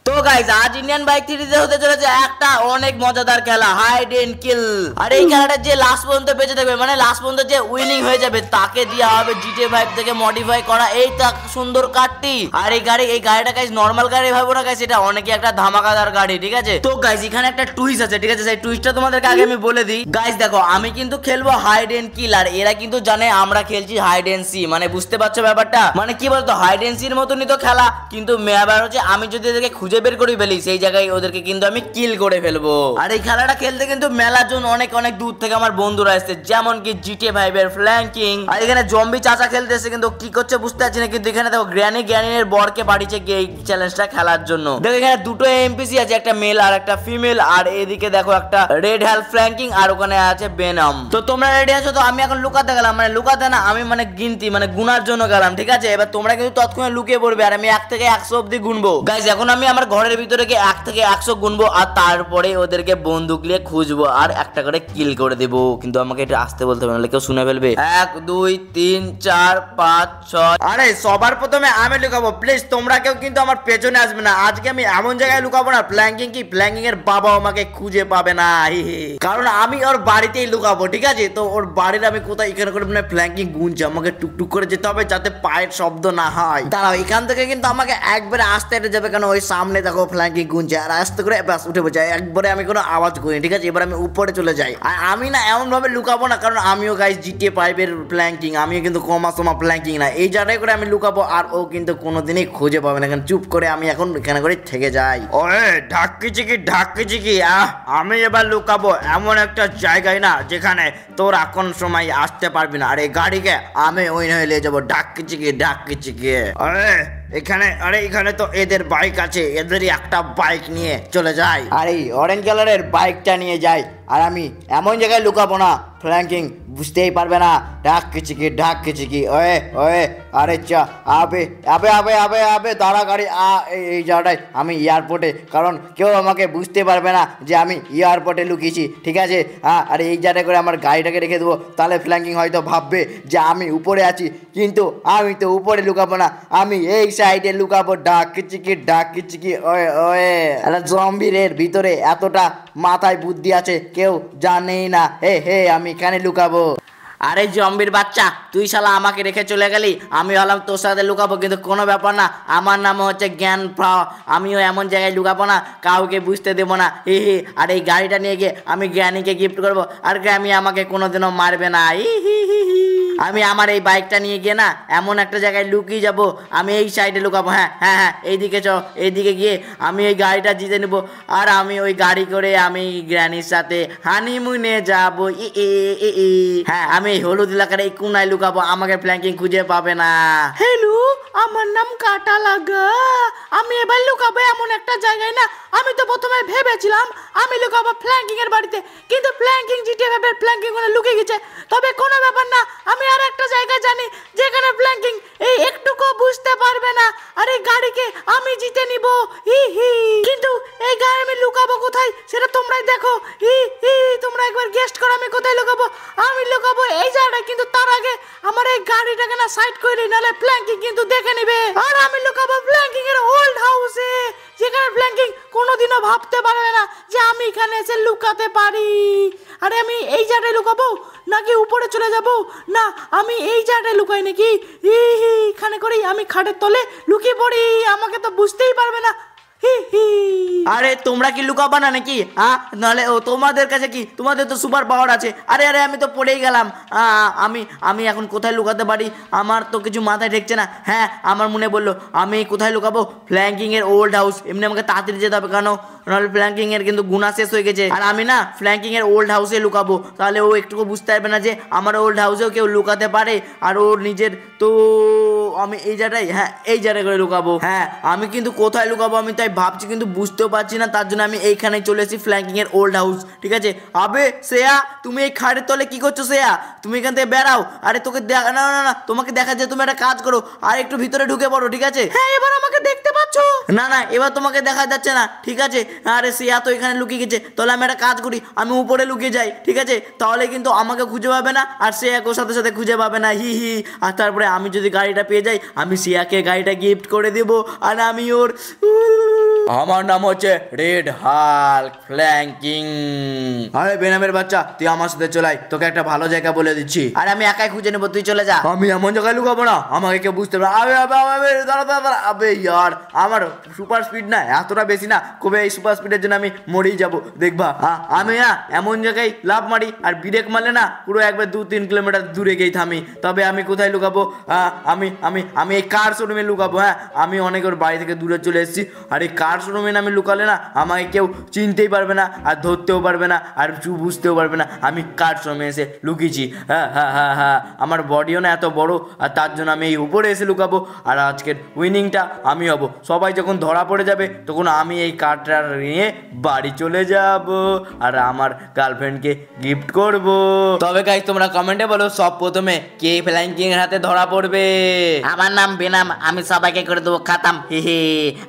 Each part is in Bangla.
তো গাইস আজ ইন্ডিয়ান বাইক থ্রিতে হতে চলেছে একটা অনেক মজাদার খেলা, হাইড এন্ড কিল। আর এই খেলাটা যে লাস্ট পর্যন্ত বেঁচে থাকবে, মানে লাস্ট পর্যন্ত যে উইনিং হয়ে যাবে, তাকে দেওয়া হবে জিটিএ 5 থেকে মডিফাই করা এই সুন্দর কারটি। আর এই গাড়িটা গাইস নরমাল গাড়ি ভাবো না গাইস, এটা অনেক একটা ধামাকাদার গাড়ি, ঠিক আছে। তো গাইস এখানে একটা টুইস্ট আছে, ঠিক আছে, সেই টুইস্টটা তোমাদেরকে আগে আমি বলে দিই। গাইস দেখো, আমি কিন্তু খেলবো হাইড এন্ড কিল, আর এরা কিন্তু জানে আমরা খেলছি হাইড এন্ড সি। মানে বুঝতে পারছো ব্যাপারটা? মানে কি বলতো, হাইড এন্ড সির মতনই তো খেলা, কিন্তু ব্যাপার হচ্ছে আমি যদি এদেরকে খুঁজে বের করে ফেলি, সেই জায়গায় ওদেরকে কিন্তু আমি কিল করে ফেলবো। আর এই খেলাটা খেলতে কিন্তু মেলাজন অনেক অনেক দূর থেকে আমার বন্ধুরা আসছে, যেমন কি জিটিএ 5 এর ফ্ল্যাঙ্কিং। আর এখানে জম্বি চাচা খেলতে এসে, কিন্তু কি করছে বুঝতে পারছি না। কিন্তু এখানে দেখো গ্র্যানির বরকে পাঠিয়েছে এই চ্যালেঞ্জটা খেলার জন্য। দেখো এখানে দুটো এমপিসি আছে, একটা মেল আর একটা ফিমেল। আর এদিকে দেখো একটা রেড হেল্প ফ্ল্যাঙ্কিং, আর ওখানে আছে বেনম। তো তোমরা রেডি আছো? তো আমি এখন লুকাতে গেলাম, মানে লুকাতে না, আমি মানে গিনতি মানে গুনার জন্য গেলাম, ঠিক আছে। এবার তোমরা কিন্তু তৎক্ষণে লুকিয়ে পড়বে, আর আমি 1 থেকে 100 অব্দি গুনবো। গাইস এখন আমি আমার ঘরের ভিতরে গিয়ে 1 থেকে 100 গুনবো, আর তারপরে ওদেরকে বন্দুক নিয়ে খুঁজবো আর একটা করে কিল করে দেবো। কিন্তু আমাকে এটা আসতে বলতে হবে, নাহলে কেউ শুনে ফেলবে। 1 2 3 4 5 6। আরে সবার প্রথমে আমি লুকাবো, প্লিজ তোমরা কেউ কিন্তু আমার পেছনে আসবে না। আজকে আমি এমন জায়গায় লুকাবো না, ফ্ল্যাঙ্কিং এর বাবা আমাকে খুঁজে পাবে না, কারণ আমি ওর বাড়িতেই লুকাবো, ঠিক আছে। তো ওর বাড়ির আমি কোথায় এখানে করে মানে ফ্ল্যাঙ্কিং গুনছে, আমাকে টুকটুক করে যেতে হবে যাতে পায়ের শব্দ না হয়। দাঁড়াও, এখান থেকে কিন্তু আমাকে একবারে আসতে হেঁটে যাবে, কারণ ওই সামনে দেখো ফ্ল্যাঙ্কিং গুনছে, আর আস্তে করে ব্যাস উঠে বসে একবারে আমি কোনো আওয়াজ করি, ঠিক আছে। এবার আমি উপরে চলে যাই, আর আমি না এমন ভাবে লুকাবো না, কারণ আমিও গাইস জিটিএ 5 এর ফ্ল্যাঙ্কিং, আমিও কিন্তু কমা ফ্ল্যাঙ্কিং না। এই জায়গায় করে আমি লুকাবো, আর ও কিন্তু কোনোদিনই খুঁজে পাবে না। চুপ করে আমি এখন এখানে করে থেকে যাই। ওরে ঢাকি চিকি আমি এবার লুকাবো এমন একটা জায়গায় না, যেখানে তোর এখন সময় আসতে পারবি না। আরে গাড়িকে আমি ওই নয় নিয়ে যাবো, ঢাকি চিকি। এখানে তো এদের বাইক আছে, এদেরই একটা বাইক নিয়ে চলে যাই, আর এই অরেঞ্জ কালারের বাইকটা নিয়ে যাই। আর আমি এমন জায়গায় লুকাবো না, ফ্ল্যাঙ্কিং বুঝতেই পারবে না। ঢাকি চিকি ওয়ে আরে চা আবে দাঁড়া গাড়ি এই জায়গাটায় আমি এয়ারপোর্টে, কারণ কেউ আমাকে বুঝতে পারবে না যে আমি এয়ারপোর্টে লুকিয়েছি, ঠিক আছে। আর এই জায়গায় করে আমার গাড়িটাকে রেখে দেবো, তাহলে ফ্ল্যাঙ্কিং হয়তো ভাববে যে আমি উপরে আছি, কিন্তু আমি তো উপরে লুকাবো না, আমি এই সাইডে লুকাবো। ঢাকি চিকি ওয়ে। জম্বির ভিতরে এতটা মাথায় বুদ্ধি আছে, কেউ জানেই না। হে আমি এখানে লুকাবো। আরে জম্বির বাচ্চা, তুই শালা আমাকে রেখে চলে গেলি, আমি হলাম তোর সাথে লুকাবো, কিন্তু কোনো ব্যাপার না, আমার নাম হচ্ছে জ্ঞান ফ্রাও। আমিও এমন জায়গায় লুকাবো না, কাউকে বুঝতে দেবো না, আর এই গাড়িটা নিয়ে গিয়ে আমি জ্ঞানীকে গিফট করবো, আর জ্ঞানী আমাকে কোনোদিনও মারবে না। আমি আমার এই বাইকটা নিয়ে গিয়ে না এমন একটা জায়গায় লুকিয়ে যাব, আমি এই সাইডে লুকাবো। হ্যাঁ এইদিকে এইদিকে গিয়ে আমি এই গাড়িটা জিতে নেবো, আর আমি ওই গাড়ি করে আমি গ্র্যানির সাথে হানিমুনে যাবো। হ্যাঁ, আমি এই হলুদ এলাকার এই কোনায় লুকাবো, আমাকে ফ্ল্যাঙ্কিং খুঁজে পাবে না। হ্যালো, আমার নাম কাটা লাগা, আমি এবার লুকাবো এমন একটা জায়গায় না, আমি তো প্রথমে ভেবেছিলাম আমি লুকাবো ফ্ল্যাঙ্কিং এর বাড়িতে, কিন্তু ফ্ল্যাঙ্কিং জিটিএ 5 এর ফ্ল্যাঙ্কিং লুকিয়ে গেছে। তবে কোনো ব্যাপার না, আমি আর একটা জায়গা জানি যেখানে ফ্ল্যাঙ্কিং এই একটুকু বুঝতে পারবে না, আর এই গাড়িকে আমি জিতে নিব। কিন্তু এই গাড়ি আমি লুকাবো কোথায় সেটা তোমরাই দেখো। তোমরা একবার গেস্ট করো আমি কোথায় লুকাবো। আমি লুকাবো এই জায়গাটায়, কিন্তু তার আগে আমার এই গাড়িটাকে না সাইড করে নিই, নাহলে ফ্ল্যাঙ্কিং কিন্তু দেখে নিবে। আর আমি লুকাবো ফ্ল্যাঙ্কিং এর ওল্ড হাউসে, যেখানে ফ্ল্যাঙ্কিং কোনোদিনও ভাবতে পারবে না যে আমি এখানে এসে লুকাতে পারি। আরে আমি এই জায়গায় লুকাবো নাকি উপরে চলে যাব? না, আমি এই জায়গায় লুকাই নাকি, এখানে করেই আমি খাটের তলে লুকিয়ে পড়ি, আমাকে তো বুঝতেই পারবে না। আরে তোমরা কি লুকাবা না নাকি? নাহলে তোমাদের কাছে কি, তোমাদের তো সুপার পাওয়ার আছে। আরে আমি তো পড়েই গেলাম। আমি এখন কোথায় লুকাতে পারি, আমার তো কিছু মাথায় ঠেকছে না। হ্যাঁ, আমার মনে বললো আমি কোথায় লুকাবো, ফ্ল্যাঙ্কিং এর ওল্ড হাউস। এমনি আমাকে তাড়াতাড়ি যেতে হবে, কারণ নাহলে ফ্ল্যাঙ্কিং এর কিন্তু গুণা শেষ হয়ে গেছে। আর আমি না ফ্ল্যাঙ্কিং এর ওল্ড হাউসে লুকাবো, তাহলে ও একটুকু বুঝতে পারবে না যে আমার ওল্ড হাউসেও কেউ লুকাতে পারে, আর ওর নিজের। তো আমি এই জায়গায়, এই জায়গায় করে লুকাবো। হ্যাঁ, আমি কিন্তু কোথায় লুকাবো আমি তাই ভাবছি, কিন্তু বুঝতেও পারছি না, তার জন্য আমি এইখানে চলে এসেছি ফ্ল্যাঙ্কিং এর ওল্ড হাউস, ঠিক আছে। আবে শ্রেয়া, তুমি এই খাটের তলে কি করছো? শ্রেয়া, তুমি এখান থেকে বেরাও। আরে তোকে দেখা না, তোমাকে দেখা যায়, তুমি একটা কাজ করো, আর একটু ভিতরে ঢুকে পড়ো, ঠিক আছে। হ্যাঁ, এবার আমাকে দেখতে পাচ্ছ? না, এবার তোমাকে দেখা যাচ্ছে না, ঠিক আছে। আরে শ্রেয়া তো এখানে লুকিয়ে গেছে, তাহলে আমি একটা কাজ করি, আমি উপরে লুকিয়ে যাই, ঠিক আছে। তাহলে কিন্তু আমাকে খুঁজে পাবে না, আর শ্রেয়াকেও সাথে সাথে খুঁজে পাবে না। আর তারপরে আমি যদি গাড়িটা পেয়ে যাই, আমি শ্রেয়াকে গাড়িটা গিফট করে দেবো, আর আমি ওর আমার নাম হচ্ছে রেড হাল্ক ফ্ল্যাঙ্কিং। আরে বেনামের বাচ্চা, তুই আমার সাথে চলাই, তোকে একটা ভালো জায়গা বলে দিচ্ছি। আরে আমি একাই খুঁজে নেবো, তুই চলে যা। আমি এমন জায়গায় লুকাবো না আমাকে কেউ বুঝতে পারবে। আবে আবে আবে দাঁড়া দাঁড়া, আবে ইয়ার আমার সুপার স্পিড না এতটা বেশি না, কবে এই সুপার স্পিডের জন্য আমি মরেই যাবো দেখবা। আমি না এমন জায়গায় লাফ মারি আর ব্রেক মারলে না পুরো একবার 2-3 কিলোমিটার দূরে গিয়ে থামি। তবে আমি কোথায় লুকাবো? আমি আমি আমি এই কার শোরুমে লুকাবো। হ্যাঁ, আমি অনেক ওর বাড়ি থেকে দূরে চলে এসেছি, আর এই কার শোরুমে আমি লুকালে না আমাকে কেউ চিনতেই পারবে না, আর ধরতেও পারবে না, আর বুঝতেও পারবে না আমি কার শোরুমে এসে লুকিয়েছি। হ্যাঁ হ্যাঁ হ্যাঁ হ্যাঁ, আমার বডিও না এত বড়, আর তার জন্য আমি এই উপরে এসে লুকাবো। আর আজকের উইনিংটা আমি হব। সবাই যখন ধরা পড়ে যাবে তখন আমি এই কারটা নিয়ে বাড়ি চলে যাব আর আমার গার্লফ্রেন্ডকে গিফট করব। তবে গাইস তোমরা কমেন্টে বলো সব প্রথমে কে ফ্ল্যাঙ্কিং এর হাতে ধরা পড়বে। আমার নাম বেনাম, আমি সবাইকে করে দেবো খাতাম। হে হে।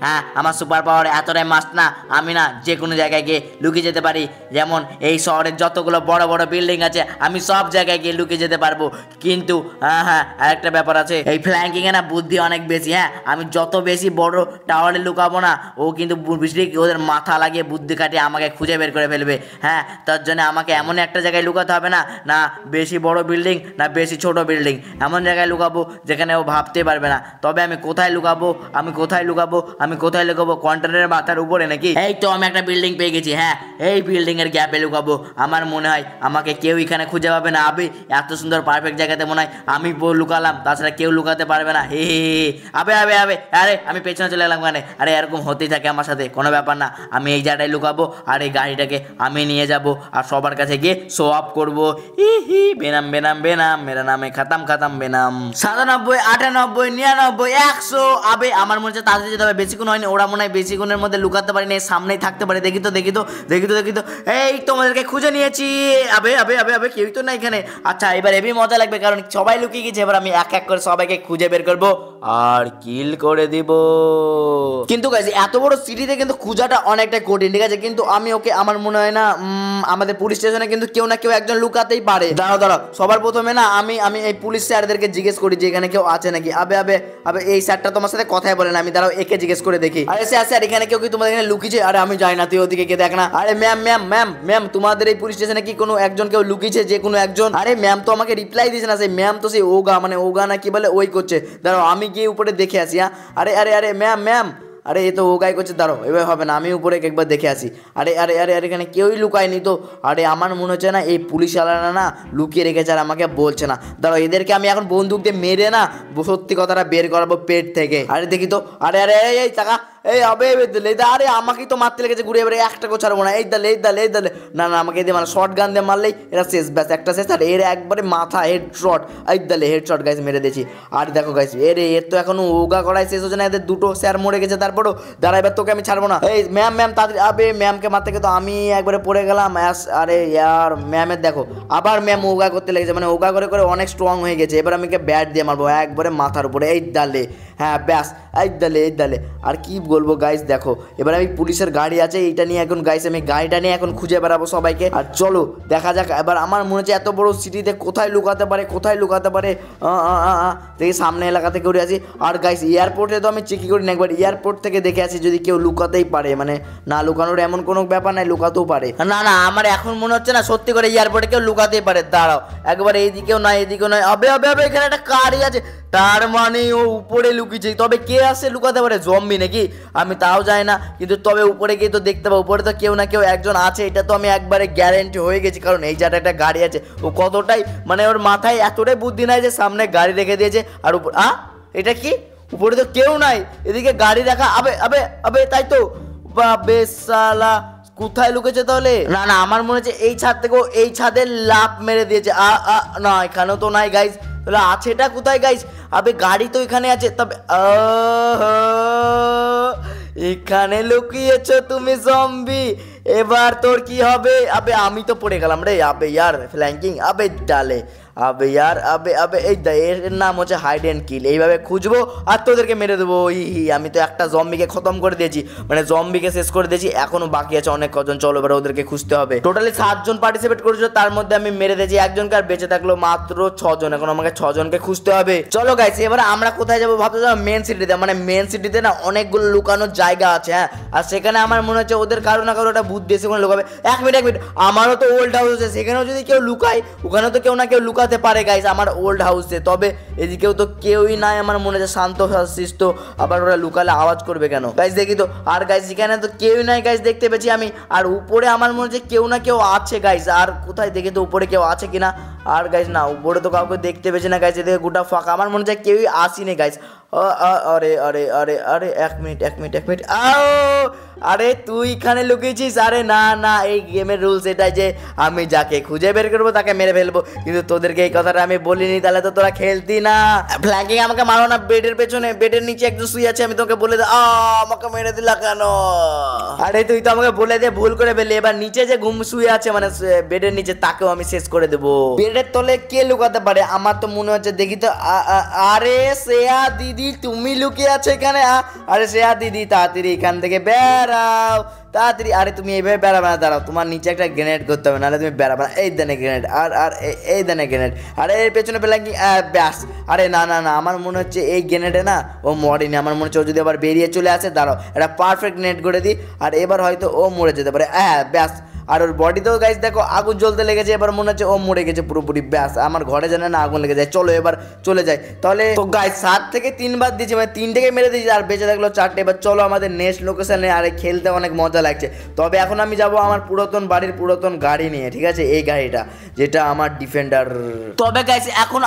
হ্যাঁ, আমার সুপার পাওয়ার এতটাই মাস্ট না, আমি না যে কোনো জায়গায় গিয়ে লুকিয়ে যেতে পারি। যেমন এই শহরের যতগুলো বড় বড় বিল্ডিং আছে আমি সব জায়গায় গিয়ে লুকিয়ে যেতে পারবো। কিন্তু হ্যাঁ আরেকটা ব্যাপার আছে, এই ফ্ল্যাঙ্কিং এ না বুদ্ধি অনেক বেশি। হ্যাঁ, আমি যত বেশি বড় টাওয়ারে লুকাবো না ও কিন্তু বুঝলি ওদের মাথা লাগিয়ে বুদ্ধি কাটিয়ে আমাকে খুঁজে বের করে ফেলবে। হ্যাঁ, তার জন্য আমাকে এমন একটা জায়গায় লুকাতে হবে না, না বেশি বড় বিল্ডিং না বেশি ছোট বিল্ডিং, এমন জায়গায় লুকাবো যেখানে ও ভাবতে পারবে না। তবে আমি কোথায় লুকাবো, আমি কোথায় লুকাবো, আমি কোথায় লুকাবো? কন্টেনারের মাথার উপরে নাকি? এই তো আমি একটা বিল্ডিং পেয়ে গেছি। হ্যাঁ, এই বিল্ডিং এর গ্যাপে লুকাবো। আমার মনে হয় আমাকে কেউ এখানে খুঁজে পাবে না। আবে এত সুন্দর পারফেক্ট জায়গাতে মনে হয় আমি লুকালাম, তাছাড়া কেউ লুকাতে পারবে না। হে হে হে। আবে আবে আবে, আরে আমি পেছনে চলে এলাম কেন? আরে এরকম হতেই থাকে আমার সাথে, কোনো ব্যাপার না। আমি এই জায়গাটায় লুকাবো আর এই গাড়িটাকে আমি নিয়ে যাব আর সবার কাছে গিয়ে শো আপ করবো। হি হি, বেনাম বেনাম বেনাম, মেরা নামে খাতাম খাতাম বেনাম। 97, 98, 99, 100। আবে আমার মনে হচ্ছে তাড়াতাড়ি যেতে হবে, বেশিক্ষণ হয়নি। ওরা মনে হয় বেশিক্ষণের মধ্যে লুকাতে পারি না, সামনেই থাকতে পারে। দেখি তো দেখি তো দেখি তো দেখি তো, এই তোমাদেরকে খুঁজে নিয়েছি। আবে আবে আবে আবে, কেউই তো না এখানে। আচ্ছা এবার হেবি মজা লাগবে, কারণ সবাই লুকিয়ে গেছে। এবার আমি এক এক করে সবাইকে খুঁজে বের করবো আর কিল করে দিব। কিন্তু গাইস এত বড় সিটিতে কিন্তু খোঁজাটা অনেকটা কঠিন, ঠিক আছে? কিন্তু আমি ওকে, আমার মনে হয় না আমাদের পুলিশ স্টেশনে কিন্তু কেউ না কেউ একজন লুকাতেই পারে। দাঁড়াও দাঁড়াও, সবার প্রথমে না আমি আমি এই পুলিশ স্যারদেরকে জিজ্ঞেস করি যে এখানে কেউ আছে নাকি। আবে আবে আবে, এই স্যারটা তোমার সাথে কথাই বলে না, আমি দাঁড়াও একে জিজ্ঞেস করে দেখি। আরে স্যার স্যার, এখানে কেউ কি তোমাদের এখানে লুকিয়েছে? আরে আমি যাই না, তুই ওদিকে কে দেখ না। আরে ম্যাম ম্যাম ম্যাম ম্যাম, তোমাদের এই পুলিশ স্টেশনে কি কোনো একজন কেউ লুকিয়েছে, যে কোনো একজন? আরে ম্যাম তো আমাকে রিপ্লাই দিয়েছে না, সেই ম্যাম তো সেই ওগা, মানে ওগা না কি বলে, ওই করছে। দাঁড়াও আমি গিয়ে উপরে দেখে আসি। হ্যাঁ, আরে আরে আরে ম্যাম ম্যাম, আরে এ তো ও গাই করছে। দাঁড়ো, এবার হবে না, আমি উপরে একবার দেখে আসি। আরে আরে আরে আরে, এখানে কেউই লুকায়নি তো। আরে আমার মনে হচ্ছে না এই পুলিশওয়ালারা না লুকিয়ে রেখেছে আর আমাকে বলছে না। দাঁড়ো, এদেরকে আমি এখন বন্দুক দিয়ে মেরে না সত্যি কথাটা বের করাবো পেট থেকে। আরে দেখি তো, আরে আরে এই টাকা, এই আবে লেদা, আরে আমাকেই তো মারতে লেগেছে ঘুরে, এবারে একটাকেও ছাড়বো না। এই দালে এই দালে এই দালে, না না আমাকে দিয়ে মানে শর্ট গান দিয়ে মারলেই এরা শেষ, ব্যাস একটা শেষ। আর এর একবারে মাথা হেড শট, এই দালে হেড শট গাইস মেরে দিয়েছি। আর দেখো গাইস, এর তো এখনো ওগা করাই শেষ হচ্ছে না, এদের দুটো স্যার মরে গেছে। তারপরও দাঁড়া, এবার তোকে আমি ছাড়বো না। এই ম্যাম ম্যাম তাড়াতাড়ি, আবে ম্যামকে মারতে গিয়ে তো আমি একবারে পড়ে গেলাম। আরে ইয়ার ম্যামের দেখো আবার ম্যাম ওগা করতে লেগেছে, মানে ওগা করে করে অনেক স্ট্রং হয়ে গেছে। এবার আমি ব্যাট দিয়ে মারবো একবারে মাথার উপরে, এই দালে। হ্যাঁ ব্যাস, এই দালে এই দালে। আর কি বলবো গাইস, দেখো এবার আমি পুলিশের গাড়ি আছে, এইটা নিয়ে এখন গাইস আমি গাড়িটা নিয়ে এখন খুঁজে বেড়াবো সবাইকে। আর চলো দেখা যাক এবার আমার মনে হচ্ছে এত বড় সিটিতে কোথায় লুকাতে পারে, কোথায় লুকাতে পারে। দেখি সামনে এলাকা থেকে ঘুরে আসি। আর গাইস এয়ারপোর্টে তো আমি চেকই করি না, একবার এয়ারপোর্ট থেকে দেখে আসি যদি কেউ লুকাতেই পারে, মানে না লুকানোর এমন কোনো ব্যাপার নাই, লুকাতেও পারে। না না, আমার এখন মনে হচ্ছে না সত্যি করে এয়ারপোর্টে কেউ লুকাতেই পারে। দাঁড়াও একবার এইদিকেও নয় এদিকেও নয়, আবে আবে আবে, এখানে একটা গাড়ি আছে, তার মানে ও উপরে লুকিয়েছে। তবে কে আসে লুকাতে পারে, জম্বি নাকি? আমি তাও যাই না, কিন্তু তবে উপরে গিয়ে তো দেখতে পাবো উপরে তো কেউ না কেউ একজন আছে, এটা তো আমি একবারে গ্যারেন্টি হয়ে গেছি। কারণ এই জায়গাটা একটা গাড়ি আছে, ও কতটাই মানে ওর মাথায় এতটাই বুদ্ধি নাই যে সামনে গাড়ি রেখে দিয়েছে। আর উপর এটা কি, উপরে তো কেউ নাই, এদিকে গাড়ি রাখা। আবে আবে আবে, তাই তো, বাবে সালা কোথায় লুকেছে তাহলে? না না, আমার মনে হচ্ছে এই ছাদ থেকেও এই ছাদে লাফ মেরে দিয়েছে। না এখানেও তো নাই গাইস, তাহলে আছেটা কোথায় গাইস? আবে গাড়ি তো এখানে আছে, তবে এখানে লুকিয়েছো তুমি জম্বি, এবার তোর কি হবে? আবে আমি তো পড়ে গেলাম রে। আবে ইয়ার ফ্ল্যাঙ্কিং, আবে ডালে। আবে ইয়ার আবে আবে এই এর নাম হচ্ছে হাইড অ্যান্ড কিল। এইভাবে খুঁজবো আর তোদেরকে মেরে দেবো। আমি তো একটা জম্বিকে খতম করে দিয়েছি, মানে জম্বিকে শেষ করে দিয়েছি, এখনো বাকি আছে অনেক কজন। চলো এবার ওদেরকে খুঁজতে হবে। টোটালি 7 জন পার্টিসিপেট করেছিল, তার মধ্যে আমি মেরে দিয়েছি একজনকে, আর বেঁচে থাকলো মাত্র 6 জন। এখন আমাকে 6 জনকে খুঁজতে হবে। চলো গাইস এবার আমরা কোথায় যাবো ভাবতে যাবো? মেন সিটিতে। মানে মেন সিটিতে না অনেকগুলো লুকানোর জায়গা আছে, হ্যাঁ, আর সেখানে আমার মনে হচ্ছে ওদের কারো না কারো একটা বুদ্ধি এসে ওখানে লুকাবে। এক মিনিট আমারও তো ওল্ড হাউস আছে, সেখানেও যদি কেউ লুকায়, ওখানেও তো কেউ না কেউ লুকাতে পারে গাইস আমার ওল্ড হাউসে। তবে এদিকেও তো কেউই নাই, আমার মনে হচ্ছে শান্ত শিষ্ট। আবার ওরা লুকালে আওয়াজ করবে কেন গাইস? দেখি তো। আর গাইস এখানে তো কেউই নাই গাইস, দেখতে পেয়েছি আমি। আর উপরে আমার মনে হচ্ছে কেউ না কেউ আছে গাইস। আর কোথায় দেখি তো উপরে কেউ আছে কিনা। আর গাইস না, উপরে তো কাউকে দেখতে পেয়েছি না গাইস, এদিকে গোটা ফাঁকা। আমার মনে হচ্ছে কেউই আসেনি গাইস। আরে আরে আরে আরে এক মিনিট আরে তুই এখানে লুকিয়েছিস? আরে না না, এই গেমের রুলস এটাই যে আমি যাকে খুঁজে বের করবো তাকে মেরে ফেলবো, কিন্তু তোদেরকে এই কথাটা আমি বলিনি, তাহলে তো তোরা খেলতি না। ফ্ল্যাঙ্কিং আমাকে মারো না, বেডের পেছনে, বেডের নিচে একজন শুয়ে আছে, আমি তোকে বলে দে। আমাকে মেরে দিলা কেন? আরে তুই তো আমাকে বলে দে, ভুল করে ফেললি। এবার নিচে যে ঘুম শুয়ে আছে মানে বেডের নিচে, তাকেও আমি শেষ করে দেবো। বেডের তলে কে লুকাতে পারে? আমার তো মনে হচ্ছে, দেখি তো। আরে শ্রেয়া দিদি, তুমি লুকিয়ে আছো এখানে? আরে শ্রেয়া দিদি তাড়াতাড়ি এখান থেকে বেরাও, তাড়াতাড়ি। আরে তুমি এইভাবে বেড়াবে না, দাঁড়াও, তোমার নিচে একটা গ্রেনেড করতে হবে, নাহলে তুমি বেড়াবে না। এই দেনে গ্রেনেড, আর এই দেনে গ্রেনেড। আরে এর পেছনে ফ্ল্যাঙ্কিং, ব্যাস। আরে না না না, আমার মনে হচ্ছে এই গ্রেনেডে না ও মরেনি। আমার মনে হচ্ছে ও যদি আবার বেরিয়ে চলে আসে, দাঁড়াও একটা পারফেক্ট গ্রেনেড করে দিই, আর এবার হয়তো ও মরে যেতে পারে। ব্যাস। আর ওর বডিতেও গাইস দেখো আগুন জ্বলতে লেগেছে, এবার মনে হচ্ছে ও মরে গেছে পুরোপুরি। ব্যাস, আমার ঘরে জানে না আগুন লেগে যায়। চলো এবার চলে যাই। তাহলে তো গাইস 7 থেকে 3 বার দিয়েছি, মানে 3টেকে মেরে দিয়েছি, আর বেঁচে থাকলো 4টে। এবার চলো আমাদের নেক্সট লোকেশনে। আরে খেলতে অনেক মজা লাগছে। তবে এখন আমি যাব আমার পুরাতন বাড়ির পুরাতন গাড়ি নিয়ে, ঠিক আছে? এই গাড়িটা যেটা আমার ডিফেন্ডার। তবে গাইস এখন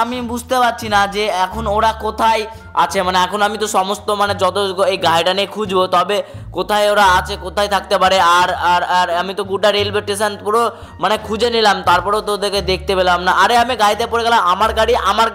আমি বুঝতে পারছি না যে এখন ওরা কোথায় আছে। মানে এখন আমি তো সমস্ত মানে যত এই গাড়িটা নিয়ে খুঁজবো, তবে কোথায় ওরা আছে, কোথায় থাকতে পারে। আর আর আর আমি তো গোটা রেলওয়ে স্টেশন পুরো মানে খুঁজে নিলাম, তারপরেও তো ওদেরকে দেখতে পেলাম না। আরে আমি গাড়িতে পড়ে গেলাম, আমার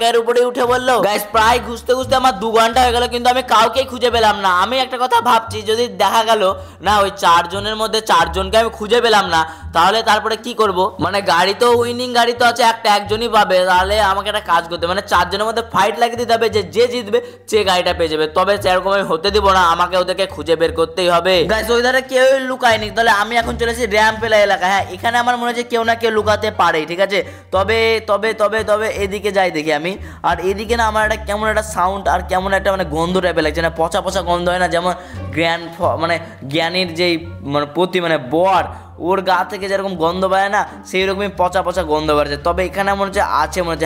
গাড়ির উপরে উঠে বললো। গাইস প্রায় খুঁজতে খুঁজতে আমার 2 ঘন্টা হয়ে গেল, কিন্তু আমি কাউকেই খুঁজে পেলাম না। আমি একটা কথা ভাবছি, যদি দেখা গেল না ওই 4 জনের মধ্যে 4 জনকে আমি খুঁজে পেলাম না, তাহলে তারপরে কি করব? মানে গাড়ি তো উইনিং গাড়ি তো আছে, একজনই পাবে। তাহলে আমাকে একটা কাজ করতে হবে, মানে 4 জনের মধ্যে ফাইট লাগিয়ে দিতে হবে, যে জিতবে সে গাড়িটা পেয়ে যাবে। তবে সেরকম আমি হতে দিব না, আমাকে ওদেরকে খুঁজে বের করতেই হবে। গাইস ওই ধারে কেউ লুকায়নি, তাহলে আমি এখন চলেছি র্যাম্পেলা এলাকা। হ্যাঁ, এখানে আমার মনে হচ্ছে কেউ না কেউ লুকাতে পারে, ঠিক আছে? তবে তবে তবে তবে এদিকে যাই দেখি আমি। আর এদিকে না আমার একটা কেমন একটা সাউন্ড আর কেমন একটা মানে গন্ধ টাইপের লাগছে, না পচা পচা গন্ধ হয় না, যেমন মানে জ্ঞানীর যেই মানে মানে বর, ওর গা থেকে যেরকম গন্ধ বাড়ে না, সেই রকমই পচা পচা গন্ধ বাড়ছে। তবে এখানে মনে হচ্ছে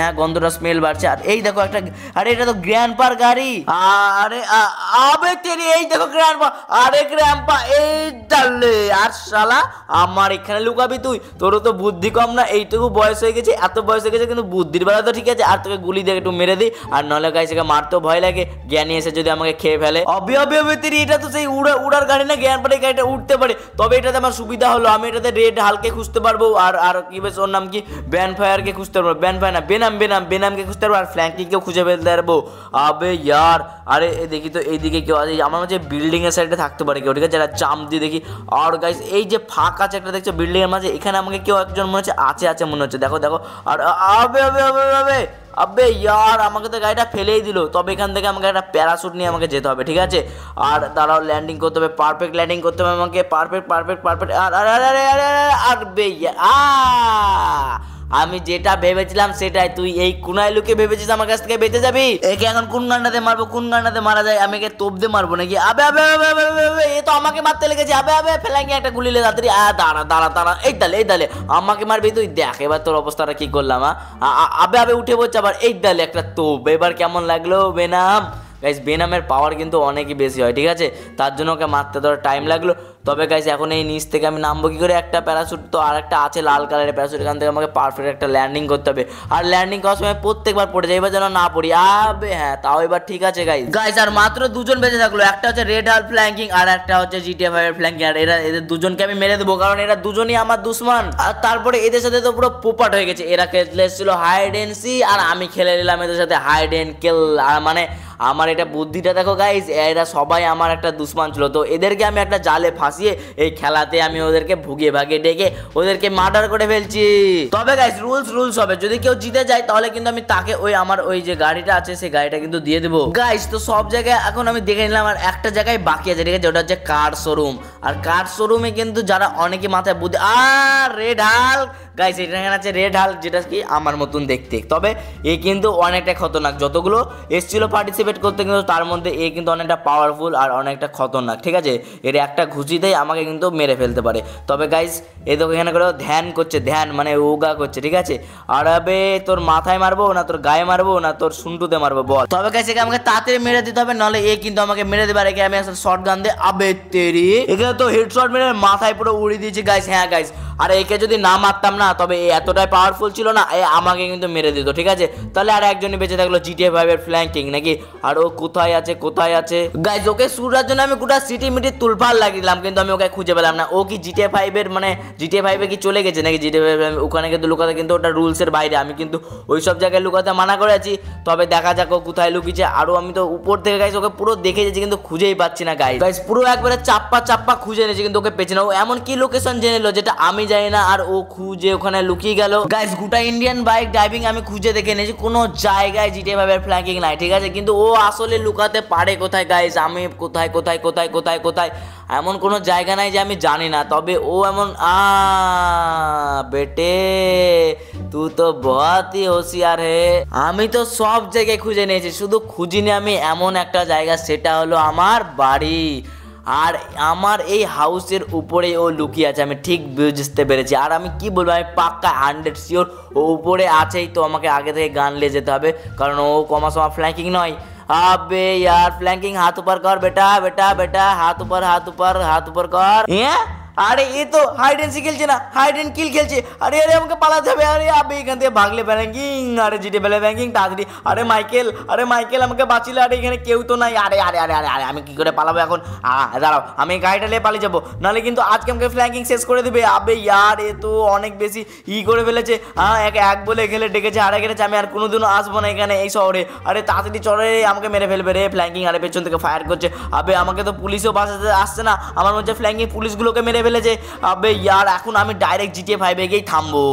হ্যাঁ গন্ধটা স্মেল বাড়ছে। আর এই দেখো একটা, আরে এটা তো গ্র্যান্ডপার গাড়ি। আরে আবে তেরি, এই দেখো গ্র্যান্ডপা। আরে গ্র্যান্ডপা, এই ডালে। আর শালা আমার এখানে লুকাবি তুই? তোরও তো বুদ্ধি কম না, এইটুকু বয়স হয়ে গেছে, এত বয়স হয়ে গেছে, কিন্তু বুদ্ধির বেলা তো ঠিক আছে। আর তোকে গুলি দিয়ে একটু মেরে দিই, আর নাহলে গাইস একে মারতেও ভয় লাগে, জ্ঞানী এসে যদি আমাকে খেয়ে ফেলে। অবে তেরি, এটা তো সেই উড়ার গাড়ি না, গ্র্যান্ডপার এই গাড়িটা উঠতে পারে। তবে এটাতে আমার সুবিধা হলো, আমি এটাতে রেড হালকে খুঁজতে পারবো, আর কি বেশ ওর নাম কি, ব্যানফায়ারকে খুঁজতে পারবো, ব্যানফায়ার না বেনামকে খুঁজতে পারবো, আর ফ্ল্যাঙ্কিংকেও খুঁজে ফেলতে পারবো। আবে ইয়ার, আরে দেখি তো এইদিকে কেউ আছে? আমার মধ্যে বিল্ডিং এর সাইডে থাকতে পারে কেউ, ঠিক আছে? যারা জাম্প দিয়ে দেখি। আর গাইস এই যে ফাঁকা আছে একটা দেখছো বিল্ডিং এর মাঝে, এখানে আমাকে কেউ একজন মনে হচ্ছে আছে মনে হচ্ছে। দেখো আর আবে ইয়ার, আমাকে তো গাড়িটা ফেলেই দিল। তবে এখান থেকে আমাকে একটা প্যারাশুট নিয়ে আমাকে যেতে হবে, ঠিক আছে? আর তারাও ল্যান্ডিং করতে হবে, পারফেক্ট ল্যান্ডিং করতে হবে আমাকে, পারফেক্ট। আর আমি যেটা ভেবেছিলাম সেটাই। তুই এই কোনায় লুকে ভেবেছিস আমার কাছ থেকে বেঁচে যাবি? একে এখন কোন গান্ডাতে মারবো, কোন গান্ডাতে মারা যায়? আমি একে তোপ দিয়ে মারবো নাকি? আবে এ তো আমাকে মারতে লেগেছে। আবে ফেলাঙ্গি একটা গুলি লে তাড়াতাড়ি। দাঁড়া, এই দালে আমাকে মারবি তুই? দেখ এবার তোর অবস্থাটা কি করলাম। আবে উঠে পড়ছে আবার। এই দালে একটা তোপ। এবার কেমন লাগলো বেনাম? গাইস বেনামের পাওয়ার কিন্তু অনেকই বেশি হয়, ঠিক আছে? তার জন্য ওকে মারতে ধরো টাইম লাগলো। তবে গাইস এখন এই নিচ থেকে আমি নামবো কি করে? একটা প্যারাশুট তো আর একটা আছে লাল কালারের প্যারাশুট, এখান থেকে আমাকে পারফেক্ট একটা ল্যান্ডিং করতে হবে। আর ল্যান্ডিং করার সময় প্রত্যেকবার পড়ে যাই, এবার যেন না পড়ি। আবে হ্যাঁ, তাও এবার ঠিক আছে গাইস। আর মাত্র 2 জন বেঁচে থাকলো, একটা হচ্ছে রেড হাল ফ্ল্যাঙ্কিং, আর একটা হচ্ছে জিটিএ 5 এর ফ্ল্যাঙ্কিং। আর এদের দুজনকে আমি মেরে দেবো, কারণ এরা দুজনই আমার দুশ্মন। আর তারপরে এদের সাথে তো পুরো পোপাট হয়ে গেছে। এরা খেলে এসেছিল হাইড এন্ড সি, আর আমি খেলে নিলাম এদের সাথে হাইড এন্ড কিল। আর মানে আমার এটা বুদ্ধিটা দেখো গাইস, এরা সবাই আমার একটা দুশ্মন ছিল, তো এদেরকে আমি একটা জালে ফাঁসি ফাঁসিয়ে এই খেলাতে আমি ওদেরকে ভুগিয়ে ভাগিয়ে ডেকে ওদেরকে মার্ডার করে ফেলছি। তবে গাইস রুলস হবে, যদি কেউ জিতে যায় তাহলে কিন্তু আমি তাকে ওই আমার ওই যে গাড়িটা আছে সেই গাড়িটা কিন্তু দিয়ে দেবো। গাইস তো সব জায়গায় এখন আমি দেখে নিলাম, আর একটা জায়গায় বাকি আছে, ঠিক আছে, ওটা হচ্ছে কার শোরুম। আর কার শোরুমে কিন্তু যারা অনেকে মাথায় বুদ্ধি, আর রেড হাল্ক গাইস, এটা এখানে আছে রেড হাল্ক, যেটা কি আমার মতন দেখতে, তবে এ কিন্তু অনেকটা খতরনাক। যতগুলো এসেছিল পার্টিসিপেট করতে কিন্তু তার মধ্যে এ কিন্তু অনেকটা পাওয়ারফুল আর অনেকটা খতরনাক, ঠিক আছে। এর একটা ঘুষিতেই আমাকে কিন্তু মেরে ফেলতে পারে। তবে গাইস এ তো এখানে করে ধ্যান করছে, ধ্যান মানে ওগা করছে, ঠিক আছে। আর আবে তোর মাথায় মারবো না তোর গায়ে মারবো না তোর শুন্টুতে মারবো বল। তবে গাইস একে আমাকে তাড়াতাড়ি মেরে দিতে হবে, নাহলে এ কিন্তু আমাকে মেরে দেবে। আর একে আমি আসলে শর্ট গান দিয়ে আবে তেরি এখানে তো হেডশট মেরে মাথায় পুরো উড়িয়ে দিয়েছি গাইস। হ্যাঁ গাইস, আর একে যদি না মারতাম না, তবে এ এতটাই পাওয়ারফুল ছিল না, এ আমাকে কিন্তু মেরে দিত, ঠিক আছে। তাহলে আর একজনই বেঁচে থাকলো, GTA 5 এর ফ্ল্যাঙ্কিং নাকি। আর ও কোথায় আছে গাইস, ওকে শুটার জন্য আমি গোটা সিটি মিটি তুলপাড় লাগিলাম, কিন্তু আমি ওকে খুঁজে পেলাম না। ও কি GTA 5 এর মানে GTA 5 এ কি চলে গেছে নাকি? GTA 5 ওখানে কিন্তু লুকাতে কিন্তু ওটা রুলসের বাইরে, আমি কিন্তু ওই সব জায়গায় লুকাতে মানা করেছি। তবে দেখা যাক ও কোথায় লুকিয়েছে। আরও আমি তো উপর থেকে গাইস ওকে পুরো দেখে যাচ্ছি, কিন্তু খুঁজেই পাচ্ছি না গাইস পুরো একবারে চাপ্পা খুঁজে নিয়েছি, কিন্তু ওকে পেছনে। ও এমন কি লোকেশন জেনে নিল যেটা আমি জানি না, আর ও খুঁজে ওখানে লুকিয়ে গেল। গাইস গোটা ইন্ডিয়ান বাইক ড্রাইভিং আমি খুঁজে দেখে নিয়েছি, কোনো জায়গায় GTA 5 এর ফ্ল্যাঙ্কিং নাই, ঠিক আছে। কিন্তু ও আসলে লুকাতে পারে কোথায় গাইস, আমি কোথায় এমন কোনো জায়গা নাই যে আমি জানি না। তবে ও এমন বেটে তু তো বহুত হি হোশিয়ার হে। আমি তো সব জায়গায় খুঁজে নিয়েছি, শুধু খুঁজিনি আমি এমন একটা জায়গা, সেটা হলো আমার বাড়ি। আর আমার এই হাউসের উপরে ও লুকিয়ে আছে, আমি ঠিক বুঝতে পেরেছি। আর আমি কি বলবো, আমি পাক্কা 100 শিওর ও উপরে আছেই। তো আমাকে আগে থেকে গান নিয়ে যেতে হবে, কারণ ও কমা সমা ফ্ল্যাঙ্কিং নয়। আবে यार फ्लैंकिंग हाथ ऊपर कर बेटा हाथ ऊपर कर। আরে এ তো হাইড এন্ড সিক খেলছে না, হাইড এন্ড কিল খেলছে। আরে আমাকে পালাতে হবে। আরে আবে এখান থেকে ভাগলে ব্যাঙ্কিং, আরে জিটে বেলে ব্যাঙ্কিং তাড়াতাড়ি। আরে মাইকেল আমাকে বাঁচিলে। আরে এখানে কেউ তো নাই। আরে আমি কি করে পালাবো এখন? দাঁড়াও, আমি গাড়িটা নিয়ে পালিয়ে যাবো, নাহলে কিন্তু আজকে আমাকে ফ্ল্যাঙ্কিং শেষ করে দেবে। আবে ইয়ার এ তো অনেক বেশি করে ফেলেছে। এক বলে খেলে ডেকেছে, আরে গেছে, আমি আর কোনোদিনও আসবো না এখানে এই শহরে। আরে তাড়াতাড়ি চলে, আমাকে মেরে ফেলবে রে ফ্ল্যাঙ্কিং। আরে পেছন থেকে ফায়ার করছে। আবে আমাকে তো পুলিশও বাঁচাতে আসছে না, আমার মধ্যে ফ্ল্যাঙ্কিং পুলিশগুলোকে মেরে ফেলেছে। আবে ইয়ার এখন আমি ডাইরেক্ট GTA 5 এ গিয়েই থামবো।